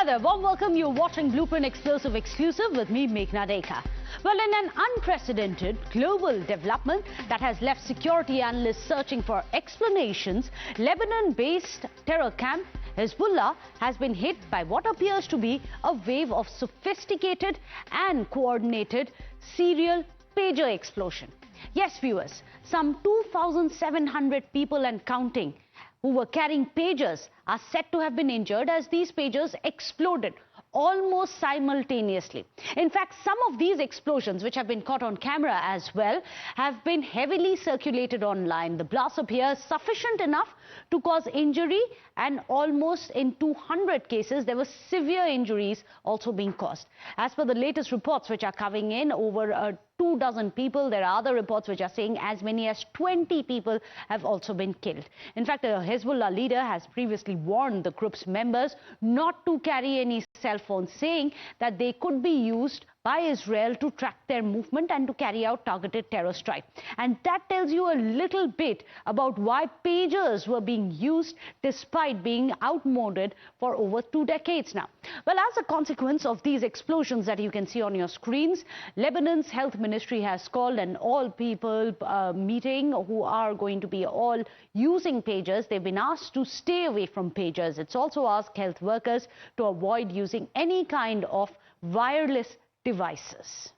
there, warm welcome. You're watching Blueprint Explosive Exclusive with me, Meghna Deka. Well, in an unprecedented global development that has left security analysts searching for explanations, Lebanon-based terror camp Hezbollah has been hit by what appears to be a wave of sophisticated and coordinated serial pager explosion. Yes, viewers, some 2,700 people and counting who were carrying pagers are said to have been injured as these pagers exploded almost simultaneously. In fact, some of these explosions, which have been caught on camera as well, have been heavily circulated online. The blast appears sufficient enough to cause injury, and almost in 200 cases, there were severe injuries also being caused. As per the latest reports which are coming in, over 24 people, there are other reports which are saying as many as 20 people have also been killed. In fact, a Hezbollah leader has previously warned the group's members not to carry any cell phones, saying that they could be used by Israel to track their movement and to carry out targeted terror strike. And that tells you a little bit about why pagers were being used despite being outmoded for over 2 decades now. Well, as a consequence of these explosions that you can see on your screens, Lebanon's health ministry has called an all-people meeting who are going to be all using pagers. They've been asked to stay away from pagers. It's also asked health workers to avoid using any kind of wireless devices.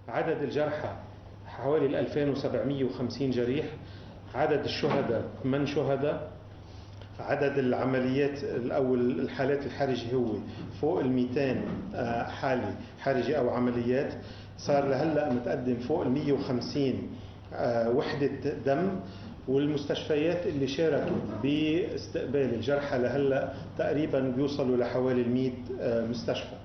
عدد الجرحى حوالي 2750 جريح، عدد الشهداء 8 شهداء، عدد العمليات أو الحالات الحرجة هو فوق 200 حالة حرجة أو عمليات. صار لهلا متقدم فوق 150 وحدة دم، والمستشفيات اللي شاركوا باستقبال الجرحى لهلا تقريبا بيوصلوا لحوالي 100 مستشفى.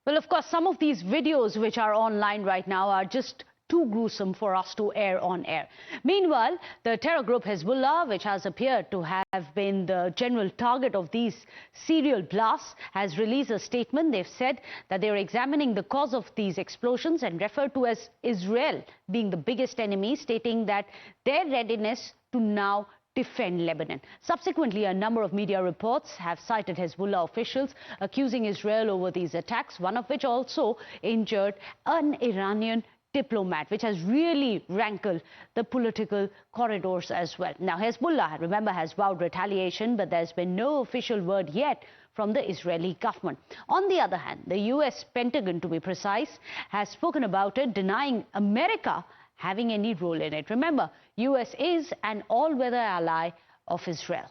Well, of course, some of these videos which are online right now are just too gruesome for us to air on air. Meanwhile, the terror group Hezbollah, which has appeared to have been the general target of these serial blasts, has released a statement. They've said that they're examining the cause of these explosions and referred to as Israel being the biggest enemy, stating that their readiness to now defend Lebanon. Subsequently, a number of media reports have cited Hezbollah officials accusing Israel over these attacks, one of which also injured an Iranian diplomat, which has really rankled the political corridors as well. Now, Hezbollah, remember, has vowed retaliation, but there's been no official word yet from the Israeli government. On the other hand, the US Pentagon, to be precise, has spoken about it, denying America having any role in it. Remember, US is an all-weather ally of Israel.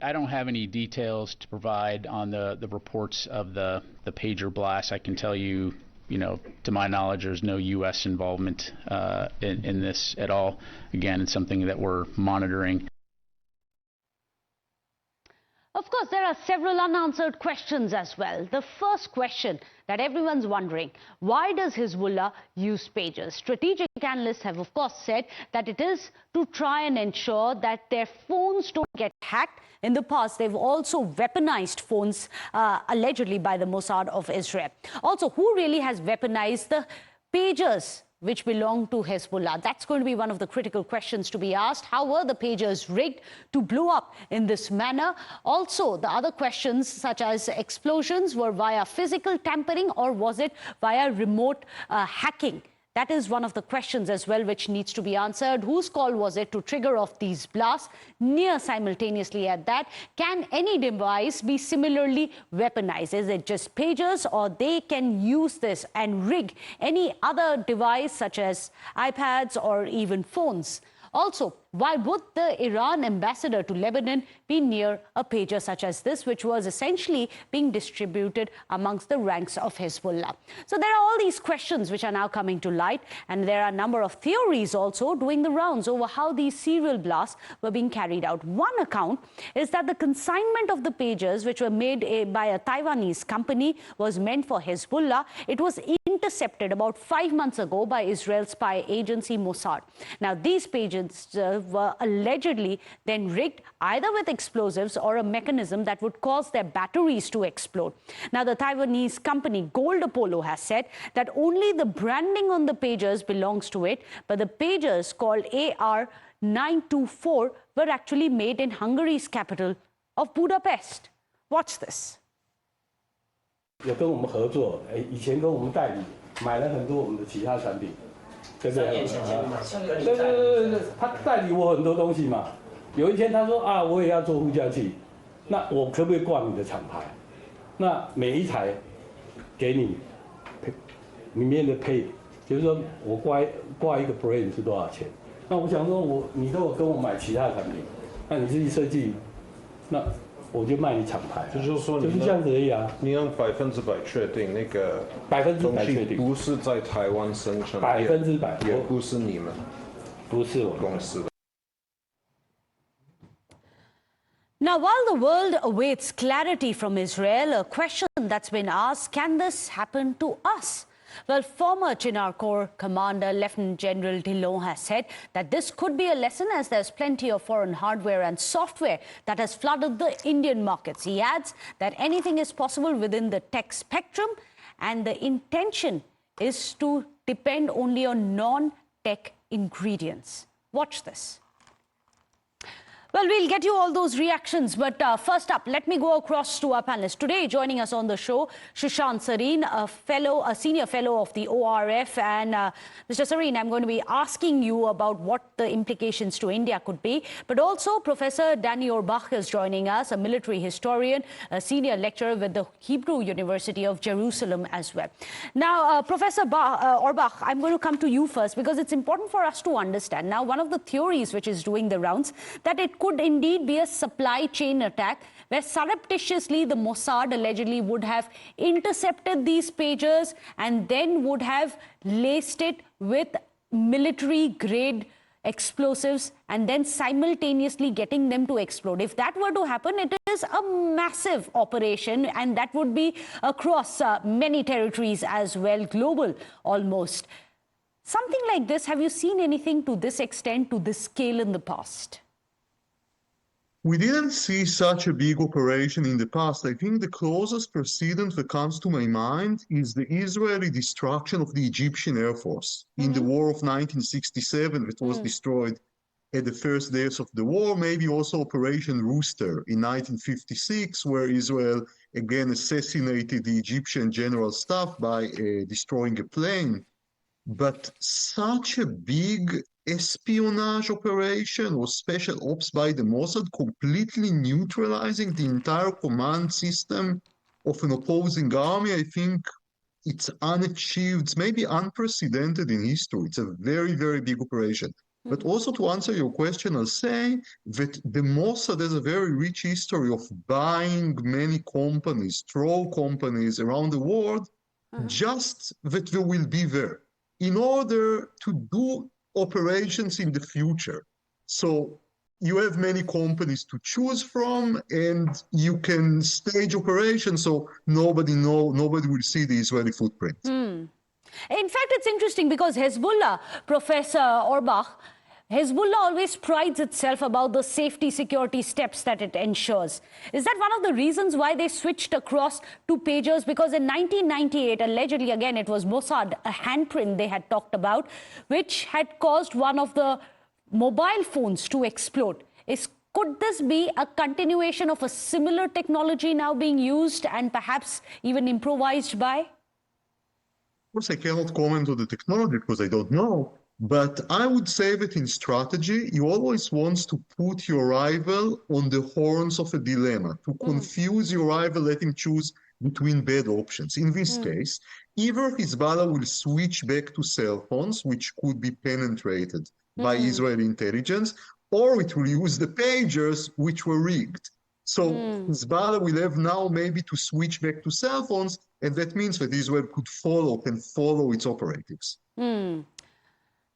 I don't have any details to provide on the reports of the pager blast. I can tell you, to my knowledge, there's no U.S. involvement in this at all. Again, it's something that we're monitoring. Of course, there are several unanswered questions as well. The first question that everyone's wondering, why does Hezbollah use pagers? Strategic analysts have, of course, said that it is to try and ensure that their phones don't get hacked. In the past, they've also weaponized phones, allegedly by the Mossad of Israel. Also, who really has weaponized the pagers which belong to Hezbollah? That's going to be one of the critical questions to be asked. How were the pagers rigged to blow up in this manner? Also, the other questions such as explosions were via physical tampering, or was it via remote hacking? That is one of the questions as well which needs to be answered. Whose call was it to trigger off these blasts near simultaneously at that? Can any device be similarly weaponized? Is it just pagers, or they can use this and rig any other device such as iPads or even phones? Also, why would the Iran ambassador to Lebanon be near a pager such as this, which was essentially being distributed amongst the ranks of Hezbollah? So there are all these questions which are now coming to light, and there are a number of theories also doing the rounds over how these serial blasts were being carried out. One account is that the consignment of the pagers, which were made by a Taiwanese company, was meant for Hezbollah. It was intercepted about 5 months ago by Israel's spy agency Mossad. Now, these pagers were allegedly then rigged either with explosives or a mechanism that would cause their batteries to explode. Now, the Taiwanese company Gold Apollo has said that only the branding on the pagers belongs to it, but the pagers called AR 924 were actually made in Hungary's capital of Budapest. Watch this. 有跟我们合作，以前跟我们代理买了很多我们的其他产品，对不对？3年前对，他代理我很多东西嘛。有一天他说啊，我也要做呼叫器，那我可不可以挂你的厂牌？那每一台给你里面的配，就是说我挂一个 brand 是多少钱？那我想说你都有跟我买其他产品，那你自己设计，那我就卖你厂牌，就是说就是这样子而已啊。你要100%确定那个100%确定不是在台湾生产，100%也不是你们，不是我公司的。Now, while the world awaits clarity from Israel, a question that's been asked, can this happen to us? Well, former Chinar Corps Commander Lieutenant General Dillon has said that this could be a lesson, as there's plenty of foreign hardware and software that has flooded the Indian markets. He adds that anything is possible within the tech spectrum, and the intention is to depend only on non-tech ingredients. Watch this. Well, we'll get you all those reactions, but first up, let me go across to our panelists. Today, joining us on the show, Sushant Sareen, a senior fellow of the ORF. And Mr. Sareen, I'm going to be asking you about what the implications to India could be. But also, Professor Danny Orbach is joining us, a military historian, a senior lecturer with the Hebrew University of Jerusalem as well. Now, Professor Orbach, I'm going to come to you first, because it's important for us to understand. Now, one of the theories which is doing the rounds, that it could indeed be a supply chain attack where surreptitiously the Mossad allegedly would have intercepted these pagers and then would have laced it with military-grade explosives and then simultaneously getting them to explode. If that were to happen, it is a massive operation, and that would be across many territories as well, global almost. Something like this, have you seen anything to this extent, to this scale in the past? We didn't see such a big operation in the past. I think the closest precedent that comes to my mind is the Israeli destruction of the Egyptian Air Force in the war of 1967 that was destroyed at the first days of the war. Maybe also Operation Rooster in 1956, where Israel again assassinated the Egyptian general staff by destroying a plane. But such a big espionage operation or special ops by the Mossad, completely neutralizing the entire command system of an opposing army, I think it's unachieved, maybe unprecedented in history. It's a very, very big operation. But also, to answer your question, I'll say that the Mossad has a very rich history of buying many companies, troll companies around the world, just that they will be there in order to do operations in the future. So you have many companies to choose from, and you can stage operations so nobody will see the Israeli footprint. In fact, it's interesting because Hezbollah, Professor Orbach, Hezbollah always prides itself about the safety security steps that it ensures. Is that one of the reasons why they switched across to pagers? Because in 1998, allegedly, again, it was Mossad, a handprint they had talked about, which had caused one of the mobile phones to explode. Could this be a continuation of a similar technology now being used and perhaps even improvised by? Of course, I cannot comment on the technology because I don't know. But I would say that in strategy, you always want to put your rival on the horns of a dilemma, to confuse your rival, let him choose between bad options. In this case, either Hezbollah will switch back to cell phones, which could be penetrated by Israeli intelligence, or it will use the pagers, which were rigged. So Hezbollah will have now maybe to switch back to cell phones, and that means that Israel can follow its operatives.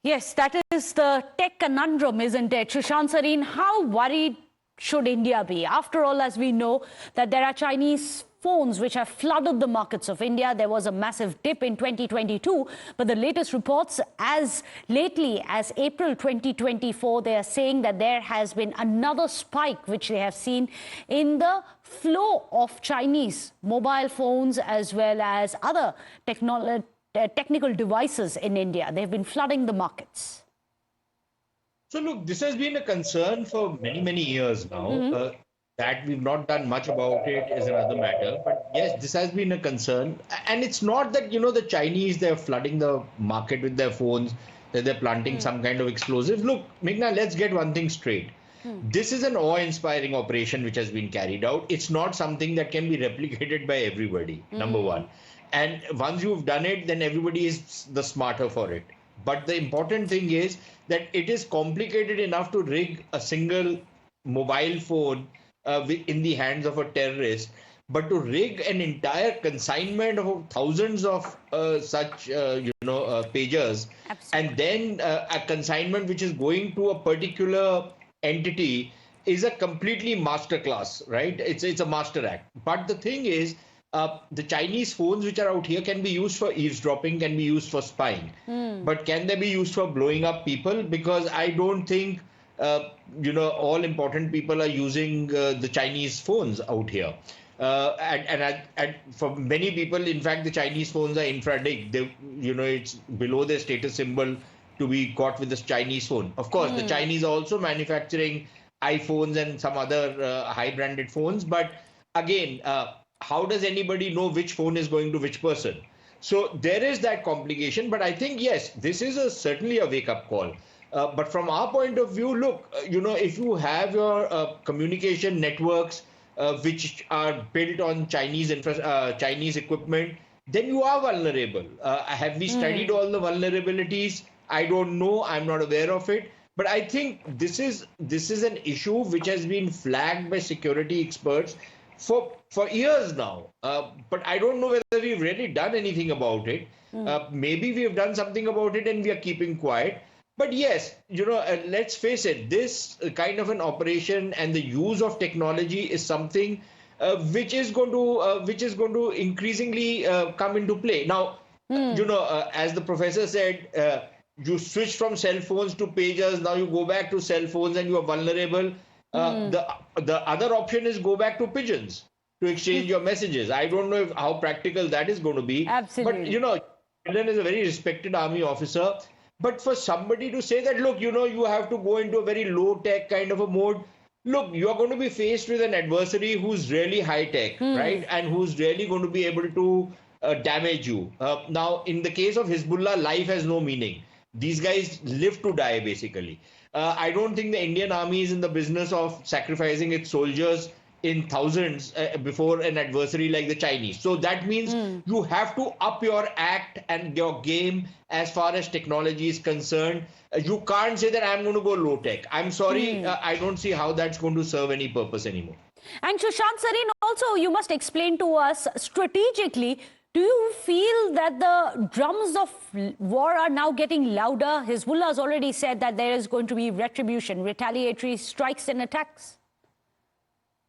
Yes, that is the tech conundrum, isn't it? Sushant Sareen, how worried should India be? After all, as we know, that there are Chinese phones which have flooded the markets of India. There was a massive dip in 2022, but the latest reports as lately as April 2024, they are saying that there has been another spike which they have seen in the flow of Chinese mobile phones as well as other technical devices in India. They've been flooding the markets. So look, this has been a concern for many, many years now. That we've not done much about it is another matter. But yes, this has been a concern. And it's not that, the Chinese, they're flooding the market with their phones, that they're planting some kind of explosives. Look, Meghna, let's get one thing straight. This is an awe-inspiring operation which has been carried out. It's not something that can be replicated by everybody, number one. And once you've done it, then everybody is the smarter for it. But the important thing is that it is complicated enough to rig a single mobile phone in the hands of a terrorist, but to rig an entire consignment of thousands of such, pagers, and then a consignment which is going to a particular entity is a completely masterclass, right? It's a master act. But the thing is, the Chinese phones which are out here can be used for eavesdropping, can be used for spying. But can they be used for blowing up people? Because I don't think, all important people are using the Chinese phones out here. And for many people, in fact, the Chinese phones are infra-dig. It's below their status symbol to be caught with this Chinese phone. Of course, the Chinese are also manufacturing iPhones and some other high-branded phones. But again, how does anybody know which phone is going to which person? So there is that complication. But I think, yes, this is certainly a wake-up call. But from our point of view, look, if you have your communication networks which are built on Chinese equipment, then you are vulnerable. Have we studied all the vulnerabilities? I don't know. I'm not aware of it. But I think this is an issue which has been flagged by security experts for years now. But I don't know whether we've really done anything about it. Maybe we have done something about it and we are keeping quiet. But yes, let's face it, this kind of an operation and the use of technology is something which is going to increasingly come into play. Now, as the professor said, you switch from cell phones to pagers. Now you go back to cell phones and you are vulnerable. The other option is go back to pigeons to exchange your messages. I don't know how practical that is going to be. Absolutely. But, Biden is a very respected army officer. But for somebody to say that, look, you have to go into a very low-tech kind of a mode. Look, you are going to be faced with an adversary who's really high-tech, right? And who's really going to be able to damage you. Now, in the case of Hezbollah, life has no meaning. These guys live to die, basically. I don't think the Indian army is in the business of sacrificing its soldiers in thousands before an adversary like the Chinese. So that means you have to up your act and your game as far as technology is concerned. You can't say that I'm going to go low tech. I'm sorry, I don't see how that's going to serve any purpose anymore. And Sushant Sareen, also you must explain to us strategically, do you feel that the drums of war are now getting louder? Hezbollah has already said that there is going to be retribution, retaliatory strikes and attacks.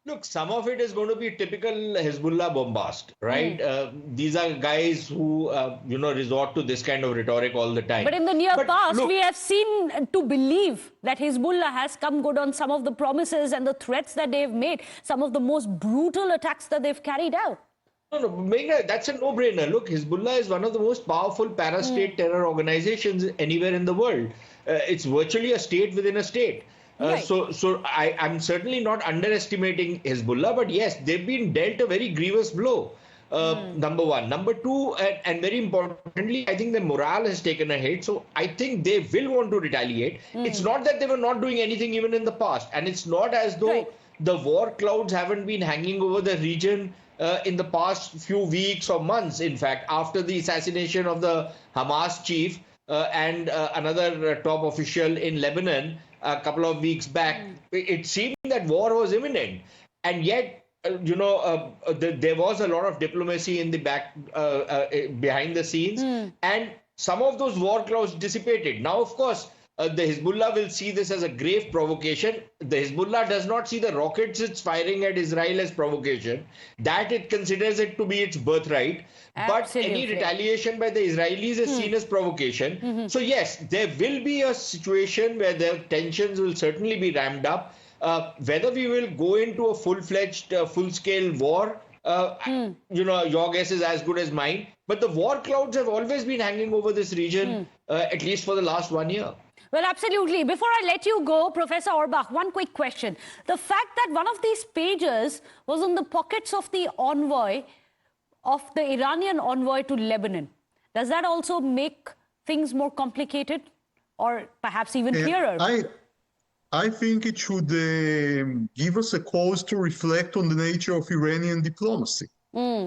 Look, some of it is going to be typical Hezbollah bombast, right? These are guys who, resort to this kind of rhetoric all the time. But in the near past, we have seen to believe that Hezbollah has come good on some of the promises and the threats that they've made, some of the most brutal attacks that they've carried out. No, Meghna, that's a no-brainer. Look, Hezbollah is one of the most powerful para-state terror organizations anywhere in the world. It's virtually a state within a state. Right. So I'm certainly not underestimating Hezbollah, but yes, they've been dealt a very grievous blow. Number one. Number two, and very importantly, I think the morale has taken a hit. So I think they will want to retaliate. It's not that they were not doing anything even in the past. And it's not as though the war clouds haven't been hanging over the region in the past few weeks or months. In fact, after the assassination of the Hamas chief and another top official in Lebanon, a couple of weeks back, it seemed that war was imminent. And yet, there was a lot of diplomacy in the behind the scenes. And some of those war clouds dissipated. Now, of course, the Hezbollah will see this as a grave provocation. The Hezbollah does not see the rockets it's firing at Israel as provocation. That it considers it to be its birthright. But any retaliation by the Israelis is seen as provocation. So yes, there will be a situation where the tensions will certainly be ramped up. Whether we will go into a full-fledged, full-scale war, your guess is as good as mine. But the war clouds have always been hanging over this region, at least for the last 1 year. Well, absolutely. Before I let you go, Professor Orbach, one quick question. The fact that one of these pages was in the pockets of the envoy, of the Iranian envoy to Lebanon, does that also make things more complicated or perhaps even clearer? I think it should give us a cause to reflect on the nature of Iranian diplomacy.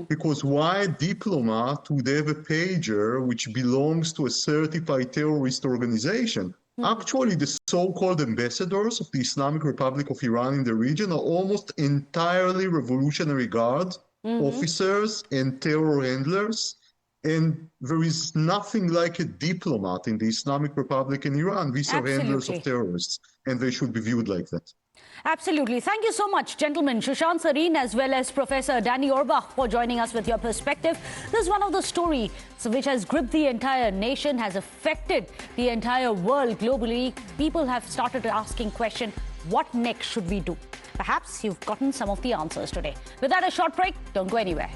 Because why a diplomat would have a pager which belongs to a certified terrorist organization? Actually, the so-called ambassadors of the Islamic Republic of Iran in the region are almost entirely Revolutionary Guard officers and terror handlers. And there is nothing like a diplomat in the Islamic Republic in Iran. These are handlers of terrorists, and they should be viewed like that. Absolutely. Thank you so much, gentlemen. Sushant Sareen as well as Professor Danny Orbach for joining us with your perspective. This is one of the stories which has gripped the entire nation, has affected the entire world globally. People have started asking questions, what next should we do? Perhaps you've gotten some of the answers today. With that, a short break. Don't go anywhere.